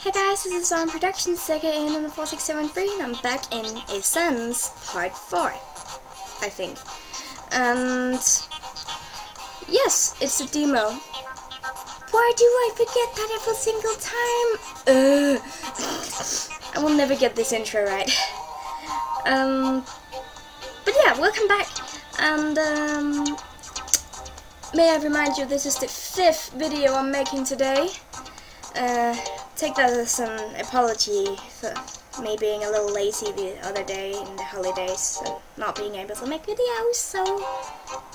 Hey guys, this is on Productions, aka number 4673, and I'm back in Essence Part 4, I think. And yes, it's a demo. Why do I forget that every single time? I will never get this intro right. But yeah, welcome back. And may I remind you, this is the 5th video I'm making today. Take that as an apology for me being a little lazy the other day in the holidays and not being able to make videos, so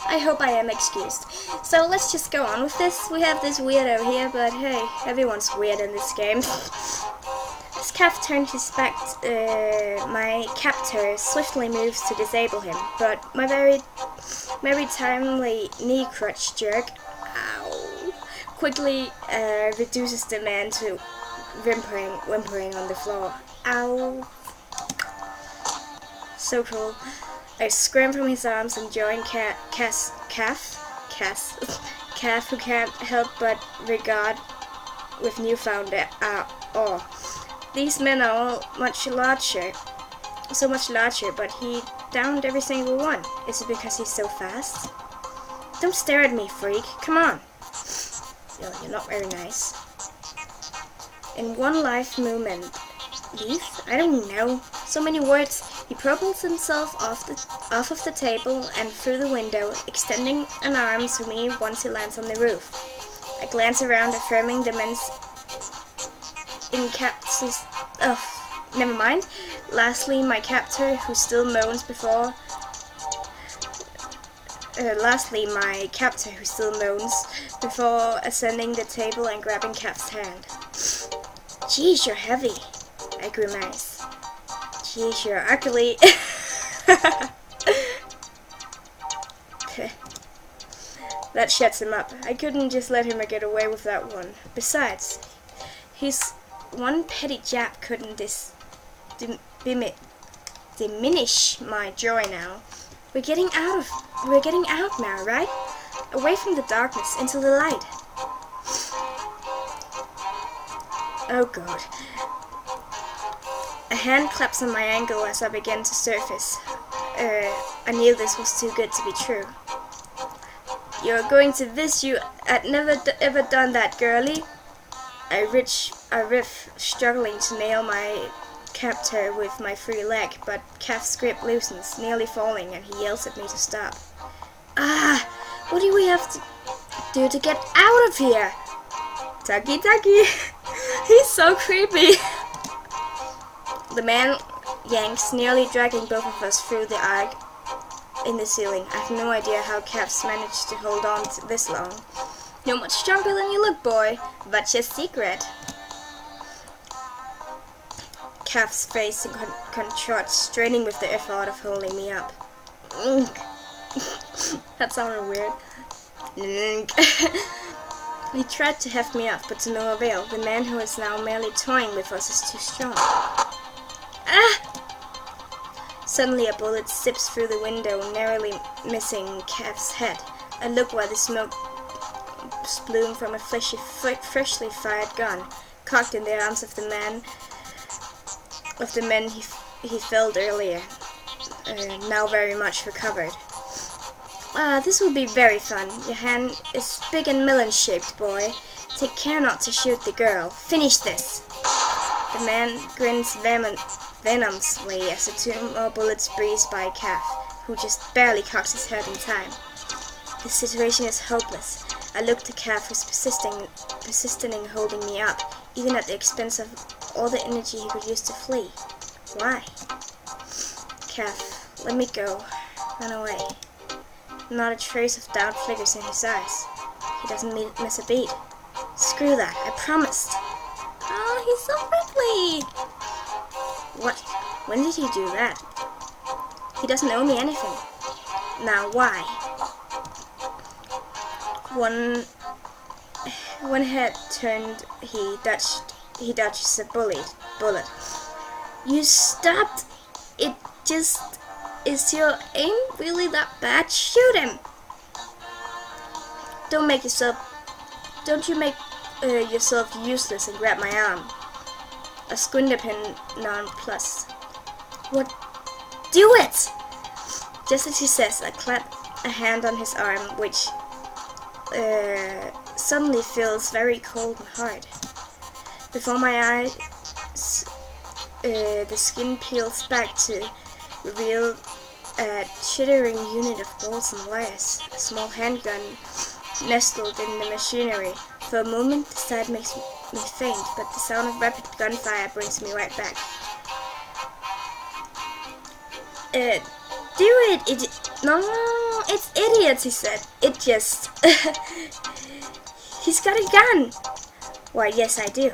I hope I am excused. So let's just go on with this. We have this weirdo here, but hey, everyone's weird in this game. As Cath turned his back, my captor swiftly moves to disable him, but my very timely knee crutch jerk, ow, quickly reduces the man to whimpering on the floor. Ow. So cruel. I scram from his arms and join Cath, who can't help but regard with newfound awe. These men are all so much larger, but he downed every single one. Is it because he's so fast? Don't stare at me, freak. Come on. You're not very nice. In one life movement, Leaf? I don't know. So many words. He propels himself off of the table and through the window, extending an arm to me once he lands on the roof. I glance around, affirming the men's incapacitated. Oh, never mind. Lastly, my captor, who still moans before. Ascending the table and grabbing Cath's hand. Geez, you're heavy, I grimace. Geez, you're ugly. That shuts him up. I couldn't just let him get away with that one. Besides, his one petty jab couldn't diminish my joy now. We're getting out now, right? Away from the darkness, into the light. Oh god. A hand claps on my ankle as I begin to surface. I knew this was too good to be true. You're going to wish you had never ever done that, girlie. I riff, struggling to nail my captor with my free leg, but Cath's grip loosens, nearly falling, and he yells at me to stop. Ah! What do we have to do to get out of here? Tucky. He's so creepy. The man yanks, nearly dragging both of us through the arc in the ceiling. I have no idea how Cath's managed to hold on to this long. You're much stronger than you look, boy. What's your secret? Cath's face contorts, straining with the effort of holding me up. That sounded weird. He tried to heft me off, but to no avail. The man who is now merely toying with us is too strong. Ah! Suddenly a bullet zips through the window, narrowly missing Cath's head. I look while the smoke splume from a freshly fired gun, cocked in the arms of the men he felled earlier, now very much recovered. This will be very fun. Your hand is big and melon-shaped, boy. Take care not to shoot the girl. Finish this. The man grins venomously as the 2 more bullets breeze by Cath, who just barely cocks his head in time. The situation is hopeless. I look to Cath, who's persisting in holding me up, even at the expense of all the energy he could use to flee. Why? Cath, let me go. Run away. Not a trace of doubt flickers in his eyes. He doesn't miss a beat. Screw that, I promised. Oh, he's so friendly. What? When did he do that? He doesn't owe me anything. Now, why? One head turned, he dodges a bullet. You stopped it just... Is your aim really that bad? Shoot him! Don't you make yourself useless and grab my arm. a squinderpin nonplussed. What? Do it! Just as he says, I clap a hand on his arm, which suddenly feels very cold and hard. Before my eyes, the skin peels back to reveal a chittering unit of bolts and wires, a small handgun nestled in the machinery. For a moment, the sight makes me faint, but the sound of rapid gunfire brings me right back. Do it! No, it's idiots, he said. It just... He's got a gun! Why, yes, I do.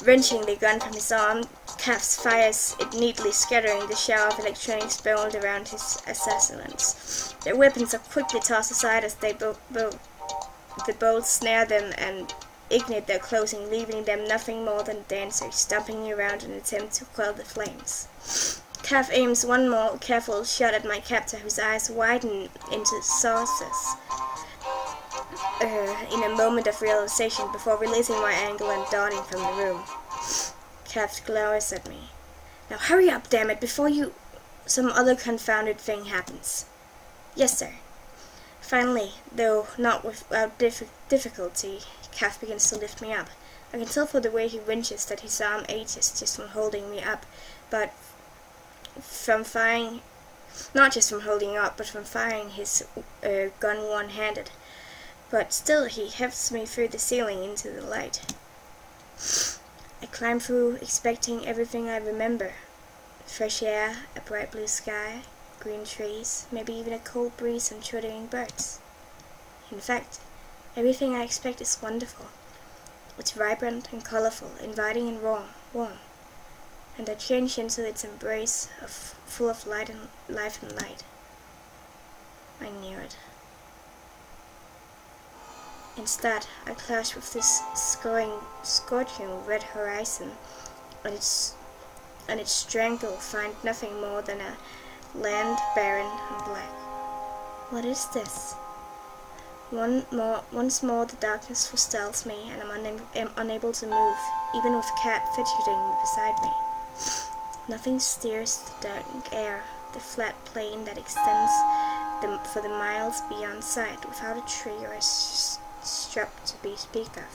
Wrenching the gun from his arm, Cath fires it neatly, scattering the shower of electronics bowled around his assassins. Their weapons are quickly tossed aside as the bolts snare them and ignite their clothing, leaving them nothing more than dancers stomping around in an attempt to quell the flames. Cath aims one more careful shot at my captor, whose eyes widen into saucers in a moment of realization before releasing my angle and darting from the room. Cath glowers at me. Now hurry up, damn it, before some other confounded thing happens. Yes, sir. Finally, though not without difficulty, Cath begins to lift me up. I can tell from the way he wrenches that his arm aches just from holding me up, but from firing, not just from holding up, but from firing his gun one-handed. But still, he hefts me through the ceiling into the light. I climb through, expecting everything I remember. Fresh air, a bright blue sky, green trees, maybe even a cold breeze and twittering birds. In fact, everything I expect is wonderful. It's vibrant and colorful, inviting and warm. And I change into its embrace full of life and light. I knew it. Instead, I clash with this scorching red horizon, and its strangle find nothing more than a land barren and black. What is this? Once more the darkness forestalls me, and I'm unable to move, even with Cath fidgeting beside me. Nothing steers the dark air, the flat plain that extends for the miles beyond sight, without a tree or a strap to speak of.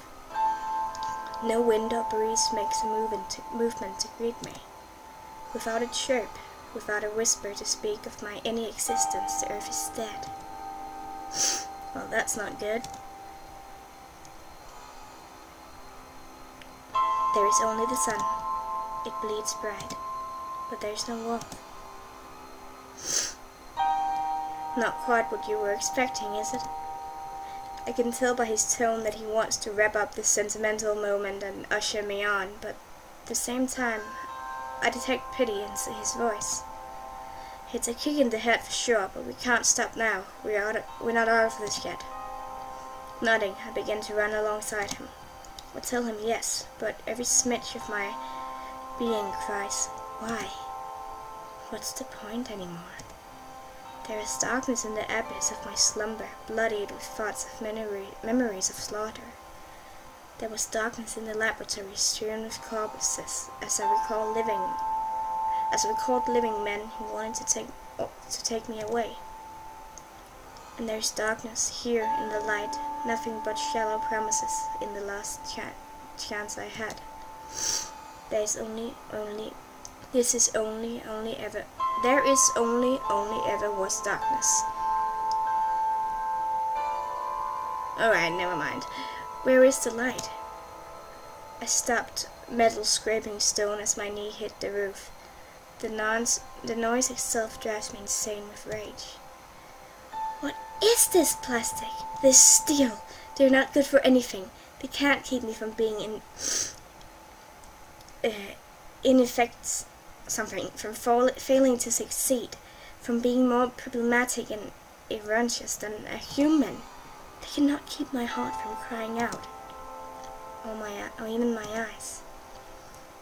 No wind or breeze makes a movement to greet me. Without a chirp, without a whisper to speak of my any existence, the earth is dead. Well, that's not good. There is only the sun. It bleeds bright, but there is no warmth. Not quite what you were expecting, is it? I can tell by his tone that he wants to wrap up this sentimental moment and usher me on, but at the same time, I detect pity in his voice. It's a kick in the head for sure, but we can't stop now. We're not out of this yet. Nodding, I begin to run alongside him. I tell him yes, but every smidge of my being cries, why? What's the point anymore? There is darkness in the abyss of my slumber, bloodied with thoughts of memories of slaughter. There was darkness in the laboratory, strewn with corpses, as I recalled living men who wanted to take me away. And there is darkness here in the light, nothing but shallow promises in the last chance I had. There is only ever was darkness. Alright, never mind. Where is the light? I stopped, metal scraping stone as my knee hit the roof. The noise itself drives me insane with rage. What is this plastic? This steel? They're not good for anything. They can't keep me from being from failing to succeed, from being more problematic and erroneous than a human. They cannot keep my heart from crying out, or even my eyes.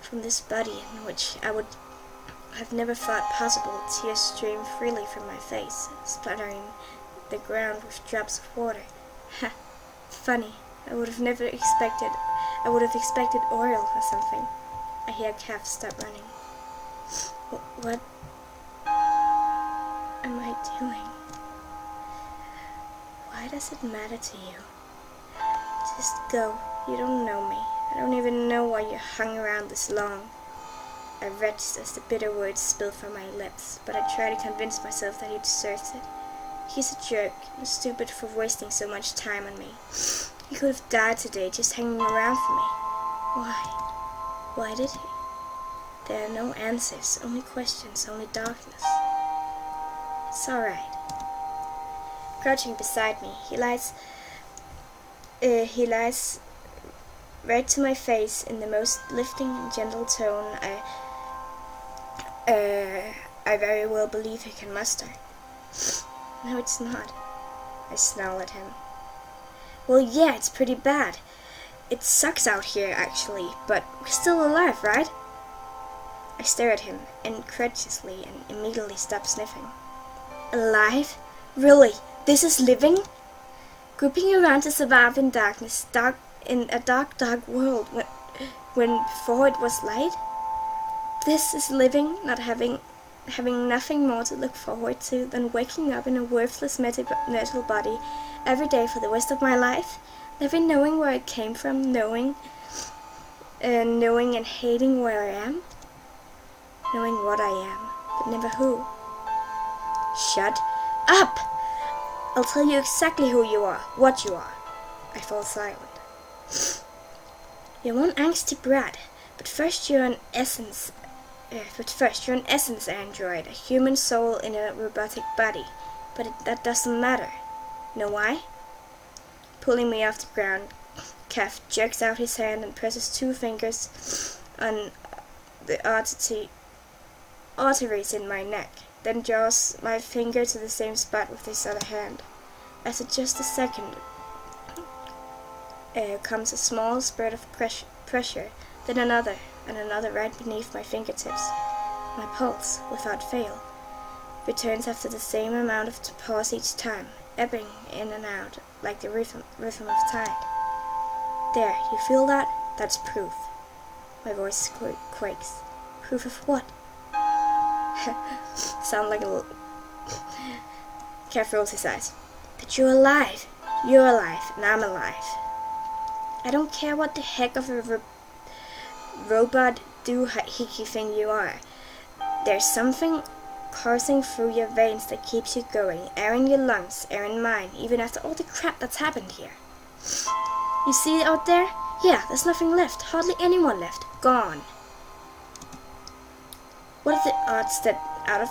From this body in which I would have never thought possible, tears stream freely from my face, splattering the ground with drops of water. Ha! Funny. I would have never expected I would have expected oil or something. I hear Cath stop running. What am I doing? Why does it matter to you? Just go. You don't know me. I don't even know why you hung around this long. I retched as the bitter words spilled from my lips, but I tried to convince myself that he deserves it. He's a jerk and stupid for wasting so much time on me. He could have died today just hanging around for me. Why? Why did he? There are no answers, only questions, only darkness. It's alright. Crouching beside me, he lies right to my face in the most lifting and gentle tone I very well believe he can muster. No, it's not. I snarl at him. Well, yeah, it's pretty bad. It sucks out here, actually, but we're still alive, right? I stare at him incredulously and immediately stop sniffing. Alive? Really? This is living? Groping around to survive in darkness, in a dark world when before it was light? This is living, not having nothing more to look forward to than waking up in a worthless metal body every day for the rest of my life, never knowing where I came from, knowing and hating where I am, knowing what I am, but never who. Shut up! I'll tell you exactly who you are, what you are. I fall silent. You're one angsty brat, but first you're an essence android, a human soul in a robotic body. But that doesn't matter. Know why? Pulling me off the ground, Cath jerks out his hand and presses 2 fingers on the arteries in my neck, then draws my finger to the same spot with his other hand. After just a second, comes a small spurt of pressure, then another, and another right beneath my fingertips. My pulse, without fail, returns after the same amount of pause each time, ebbing in and out like the rhythm of tide. There, you feel that? That's proof. My voice quakes. Proof of what? Sound like a little... Cath rolls his eyes. That you're alive. You're alive, and I'm alive. I don't care what the heck of a robot doohickey thing you are. There's something coursing through your veins that keeps you going, air in your lungs, air in mine, even after all the crap that's happened here. You see it out there? Yeah, there's nothing left, hardly anyone left, gone. What are the odds that out of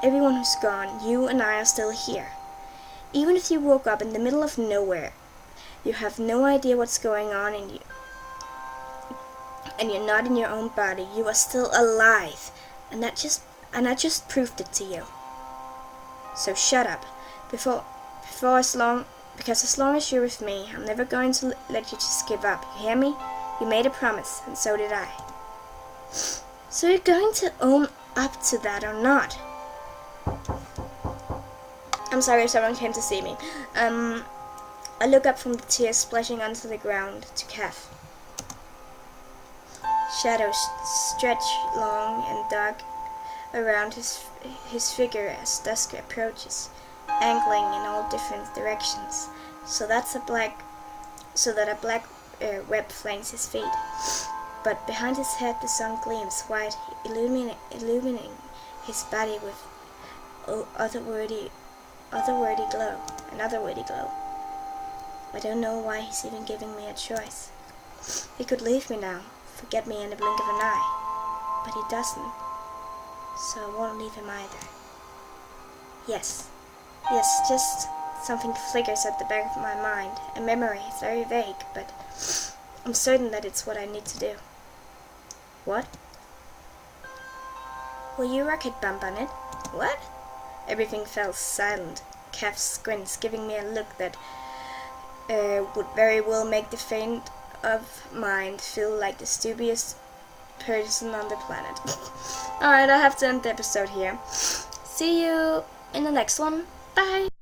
everyone who's gone, you and I are still here? Even if you woke up in the middle of nowhere, you have no idea what's going on in you, and you're not in your own body, you are still alive, and I just proved it to you. So shut up, because as long as you're with me, I'm never going to let you just give up. You hear me? You made a promise, and so did I. So you're going to own up to that or not? I'm sorry if someone came to see me. I look up from the tears splashing onto the ground to Cath. Shadows stretch long and dark around his figure as dusk approaches, angling in all different directions, so that a black web flanks his feet. But behind his head the sun gleams white, illuminating his body with otherworldly glow. I don't know why he's even giving me a choice. He could leave me now, forget me in the blink of an eye, but he doesn't, so I won't leave him either. Yes, just something flickers at the back of my mind, a memory, very vague, but I'm certain that it's what I need to do. What? Will you rocket bump on it? What? Everything fell silent. Cath squints, giving me a look that would very well make the faint of mind feel like the stupidest person on the planet. Alright, I have to end the episode here. See you in the next one. Bye!